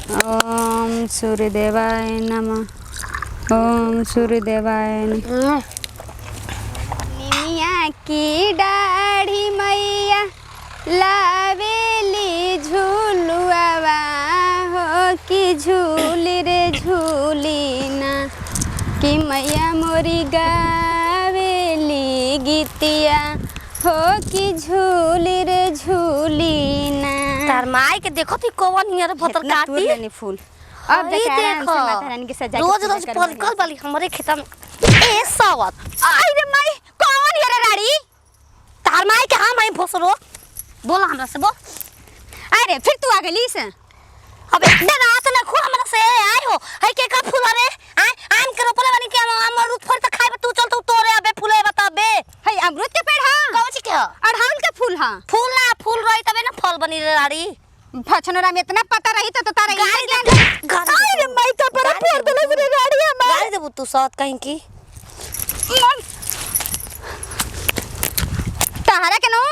ओम सूर्यदेवाय नमः। ओम सूर्यदेवाय नमः। निमिया की दाढ़ी मैया लावेली झूलुआवा हो कि झूली रे झूली ना कि मैया मोरी गावेली गीतिया हो कि झूली रे झूली ना। तार माई के देखो ती कौन नियर भतर काटी लेनी फूल। अब देखो माता रानी के सजा रोज रोज पलकल वाली हमरे खेत में ए सावत आई रे माई कौन ये राड़ी? तार माई के हां माई भोसरो बोल हमरा से बोल। अरे फिर तू आ गली से अब इतने रात में खो हमरा से आई हो है के का फूल रे आम के रोपले बनी के अमरूद फल त खाए तू चल तू तोरे अबे फूले बताबे है अमरूद के पेड़ हां कौन के अड़हुल के फूल हां फूल ना फूल रही तबे ना फल बनी रे राड़ी भछनोरा में इतना पता रही तो तारा आई रे माई का पर फेर देले रे राड़ी हमार गाड़ी देबू तू साथ कहीं की तारा के नो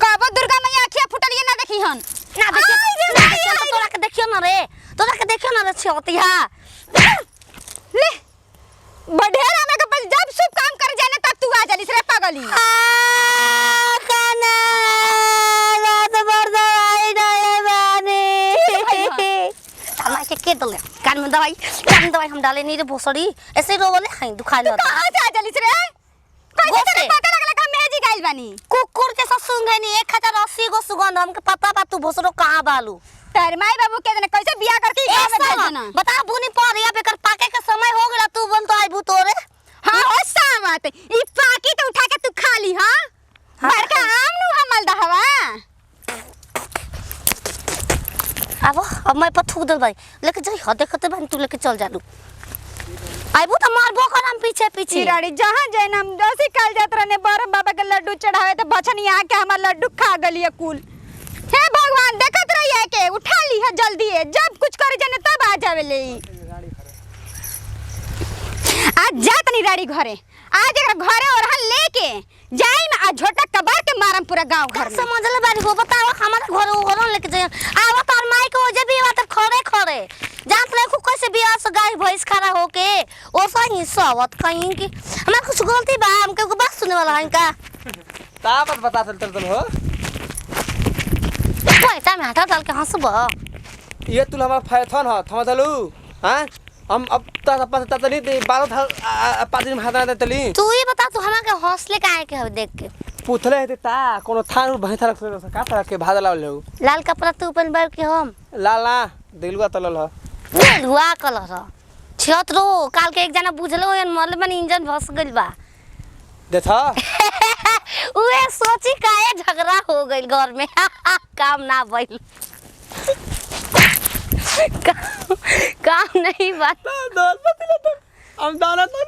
कब दुर्गा मैया आँखिया फुटलिए ना देखी हन ना देखियो तोरा के देखियो ना रे तोरा के देखियो ना रे छतिया ले बढ़ेरा में के बस जब शुभ काम कर जाने तब तू आ जालिस रे पागली काना रात भर दवाई डाले बानी हमारे के दले कान में दवाई हम डाले नहीं रे भोसड़ी ऐसे ही रोवले हां दुखा ले कहां से आ जालिस रे कैसे तेरे पता लगला हम मेजी गाइल बानी कुकुर के सुंगे नहीं 1080 गो सुगंध हमके पता बा तू भोसरो कहां बालू तार माई बाबू के ने कैसे बियाह करके गांव में भेज देना बता बुनी पर या बेकर पाके के समय हो गेला तू बन तो आइबू तोरे हां ओ सामत ई पाकी तो उठा के तू खा ली हां बड़का आम नु हमल दहवा अब मैं पथू दल भाई लेके जाई ह देखते बन तू लेके चल जालू आइबू तो मारबो कर हम पीछे पीछे राड़ी जहां जैन हम जैसे कल जात रहने बरम बाबा के लड्डू चढ़ावे तो बछनी आके हमर लड्डू खा गलिए कुल हे भगवान देखत रहिए के उठा ली है जल्दी है जब कुछ करे जाने तब आ जावे ले आज जात नहीं राड़ी घरे आज एकरा घरे और हल लेके जाई में आ झोटा कबार के मारम पूरा गांव घर में समझ ले बारी हो बताओ हमारे घर ओरन लेके जाए आवा तार माई को जे भी बात खड़े खड़े जात ले को कैसे बियाह से गाय भैंस खड़ा होके ओ सही सवत कहीं की हमरा कुछ गलती बा हमके को बात सुने वाला है का ता बात बता चल हो पैसा में हटा डाल के हंसबो ये तू हमारा फैथन ह थमा दलू हां हम अब ता नहीं 12 5 दिन हाथ ना तली तू ही बता तू हमरा के हौसले काहे के देख के पूछले है ता कोनो थान भई थारक से का तरह के भादा लाव लेऊ लाल कपड़ा तू पहन बार के हम लाला दिलवा तलल ह दिलवा कलर छतरो काल के एक जना बुझलो मरले मन इंजन फस गइल बा देखा उहे सोची काहे झगड़ा हो गइल घर में काम ना भइल काम नहीं बात दोस्त पतिला तो हम दाना तो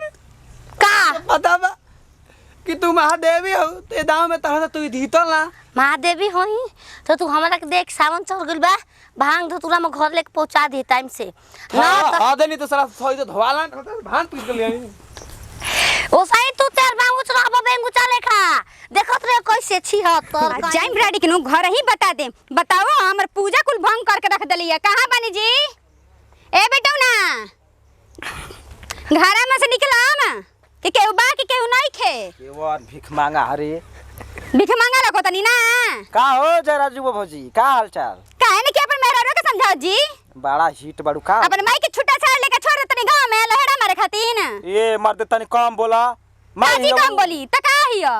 का पता बा कि तू महादेवी हो ते दाव में तरह तू धीतल ना महादेवी होई तो तू हमरा के देख सावन चढ़ गइल बा भांग धतुरा में घर लेके पहुंचा दे टाइम से हां देनी तो सारा सोई तो धवाला भान पीस गलिया ओ साई तू तेर बांगू चढ़ाबो बेंगू चले खा देखत रे कैसे छी ह तोर जाइम राड़ी के नु घर ही बता दे बताओ हमर पूजा कुल भंग करके रख दलिया कहां बनी जी ए बेटो ना घरा में से निकल आम कि केहू बा कि केहू नहीं खे केवो भीख मांगा हरे भीख मांगा लगो तनी ना का हो जयराजू भौजी का हाल चाल काहे ने के अपन मेहरारू के समझाओ जी बड़ा हिट बड़ू का अपन माई के छुट्टा छाड़ लेके छोड़ तनी गांव में लहड़ा मारे खातीन ये मर्द तनी कम बोला काजी कम बोली त का हियो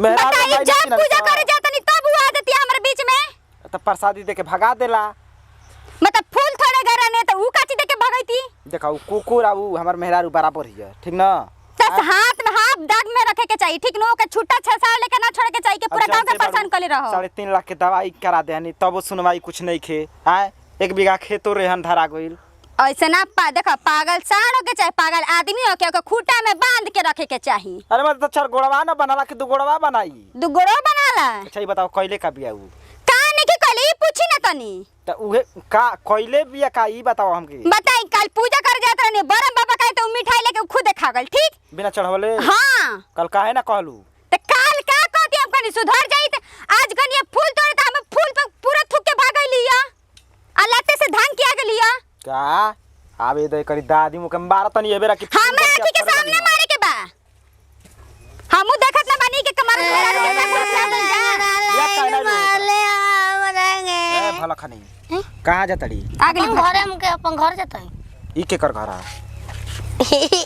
मेहरारू बताई जब पूजा करे जातनी तब वो आ जाती हमरे बीच में तो प्रसादी दे के भगा देला मतलब फूल थोड़े घर ने तो ऊ काची दे के भगैती देखा कुकुर आऊ हमर मेहरारू बराबर हिय ठीक ना तस हाथ में हाथ दाग में रखे के चाहिए ठीक नो के छुट्टा छसाड़ लेके ना छोड़े के चाहिए कि पूरा गांव के परेशान कर ले रहो 3.5 लाख के दवाई करा देनी तब सुनवाई कुछ नहीं खे आए 1 बीघा खेतो रेहन धरा गइल ऐसे ना देखो पागल साण हो के चाहे पागल आदमी हो के खूटा में बांध के रखे के चाहिए अरे मैं तो चार गोड़वा ना बनाला कि 2 गोड़वा बनाई दू गोड़ो बनाला अच्छा ये बताओ कइले का बिया उ का ने के कली पूछी ना तनी त उहे का कइले बिया का ई बताओ हमके बताई कल पूजा कर जात रहने बरम बाबा का तो मिठाई लेके खुद खा गल ठीक बिना चढ़वले हां कल काहे ना कहलू त काल का कहती हम कनी सुधर जाई त आज गन ये फूल तोड़े त हम फूल पर पूरा थूक के भाग लिया अल्लाह से का आवे दे करी दादी मुके मारत नहीं एबेरा की हमरा आखी के सामने मारे के बा हमू देखत ना बानी के कमर ए भला खनी कहां जातड़ी अगली अपन घरे हमके अपन घर जतई ई के कर घर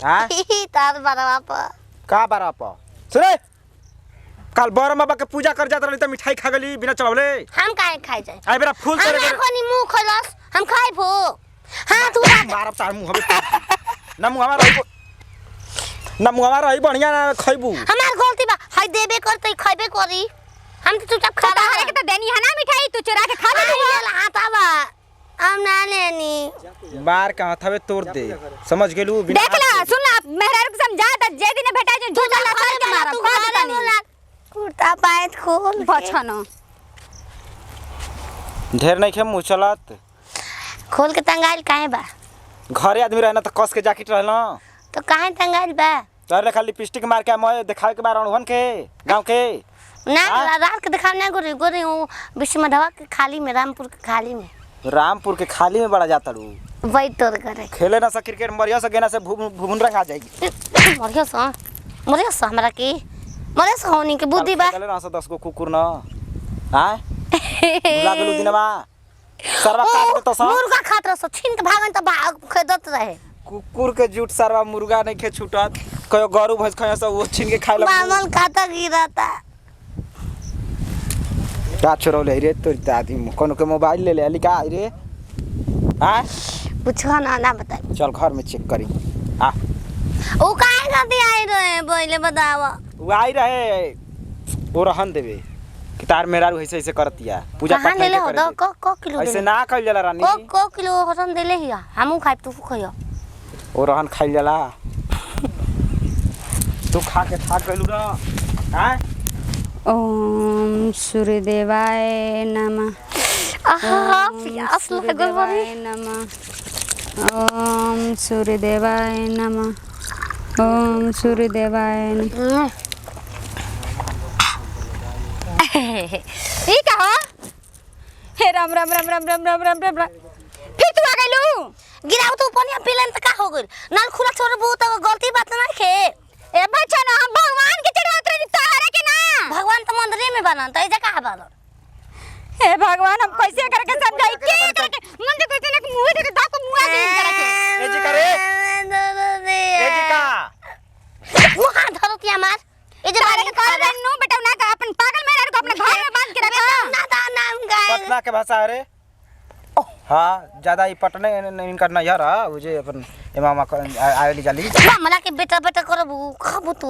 हां तार बरवा पर का बारा प सुने कल बरम बाबा के पूजा कर जात रहली त मिठाई खा गली बिना चढ़वले हम काहे खाई जाए आई बेरा फूल हम तोड़े एखनी मुंह खोलस हम खाई भो हां तू मारब तार मुंह हबे ना मुंह हमार रही ना मुंह हमार रही बढ़िया ना खइबू हमार गलती बा हाय देबे करतई खइबे करी हम तो चुपचाप खा रहा तारे के तो देनी है ना मिठाई तू चुरा के खा ले आता बा हम ना लेनी मार का हथवे तोड़ दे समझ गेलू देख ला सुन ला मेहरारू के समझा त जे दिन भेटा जे झूठा ला कर के मारब तू पता गाना नहीं बोला कुर्ता पैंट खोल बछनो ढेर नहीं खे मुंह चलत खोल के टंगाइल काहे बा घरे आदमी रहना त कस के जाकिट रहला तो काहे टंगाइल बा तोरे खाली लिपस्टिक मार के मैं दिखावे के बार अनहन के गांव के ना रात के दिखा ना गोरे गोरे वो विश्वमधवा के खाली में रामपुर के खाली में रामपुर के खाली में बड़ा जाता रू वही तोड़ करे खेले ना सा क्रिकेट मरिया से गेना से भुवन रंग आ जाएगी मरिया सा हमरा की मरिया सा होनी के बुद्धि बा चले ना सा 10 गो कुकुर ना हां लागलू दिनवा सरवा काट दे तो सा मुर्गा खात रह छीन के भागन त भाग खेदत रहे कुकुर के जूठ सरवा मुर्गा नहीं खे छूटत कयो गरू भैंस खया से वो छीन के खाए लग मामल खाता गिरता का छोरौले रे तोर दादी कोनो के मोबाइल ले ले लिखा रे हां पूछो ना ना बता चल घर में चेक करी आ ओ काहे खाती आई रहे बोले बतावा वो आई रहे वो रहन देवे कि तार मेरा ऐसे ऐसे करतिया पूजा कहां पाठ ले ले नहीं हो करे दो को किलो ऐसे ना कइल जाला रानी को किलो हसन देले हिया हमू खाइ तू खइयो वो रहन खाइल जाला तू खा के थक गइलू ना हां ओम सूर्यदेवाय नमः आहा प्यास लागल बड़ी नमः ओम सूर्यदेवाय नमः ओम सूर्यदेवाय नमः ई का हो हे राम राम राम राम राम राम राम राम फिर तू आ गइलू गिराव तू पनिया पीलन त का हो गइल नल खुला छोड़ बहुत गलती बात ना खे ए बच्चा ना हम भगवान के चढ़ावत रही तारे के ना भगवान तो मंदिर में बनन त एजा का बनन हे भगवान हम कैसे करके समझाई के करके मंदिर कैसे ना मुंह देके दाप मुंह दे करके ए जी करे ए जी का मुहा धरतिया मार ए जे तारे के कर नो बेटा ना का अपन पागल मेरा को अपने घर में बांध के रखा ना दा नाम गाय पटना के भाषा है रे हां ज्यादा ही पटने नहीं करना यार वो जे अपन मामा आवेली जाली हमरा के बेटा बेटा करबू खाबू तू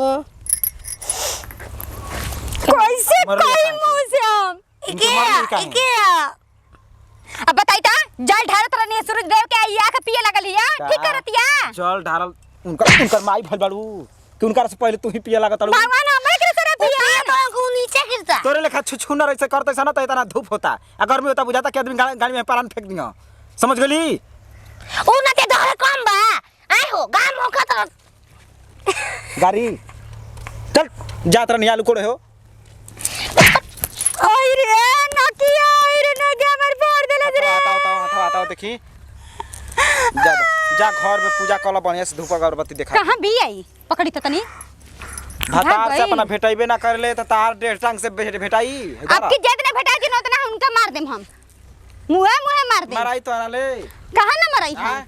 कैसे मर कोई गया मुंह से हम इके अब बताई ता जल ढारत रहनी सूरज देव के आइया के पिए लगल हिया ठीक करतिया जल ढारल उनकर माई भल बाड़ू कि उनकर से पहले तू ही पिए लागत बाड़ू भगवान हमें के तरह पिए तो को नीचे गिरता तोरे लेखा छुछुना ऐसे करते सा ना तो इतना धूप होता आ गर्मी होता बुझाता कि आदमी गाड़ी में पालन फेंक दियो समझ गेली उ ना के डर कम बा आई हो गाम हो खतर गाड़ी चल जात रहनी आलू कोड़े हो ओए रे नकिया ओए रे नगे हमर फोड़ देले रे हटाओ देखी जा घर में पूजा कला बढ़िया से धूप अगरबत्ती देखा कहां भी आई पकड़ी तो तनी भतार से अपना भेटाइबे ना कर ले तो तार डेढ़ टांग से भेटाई आपकी जितने भेटा दिन उतना उनका मार देम हम मुंह मुंह मार देम माराई तो ना ले कहां ना मराई हम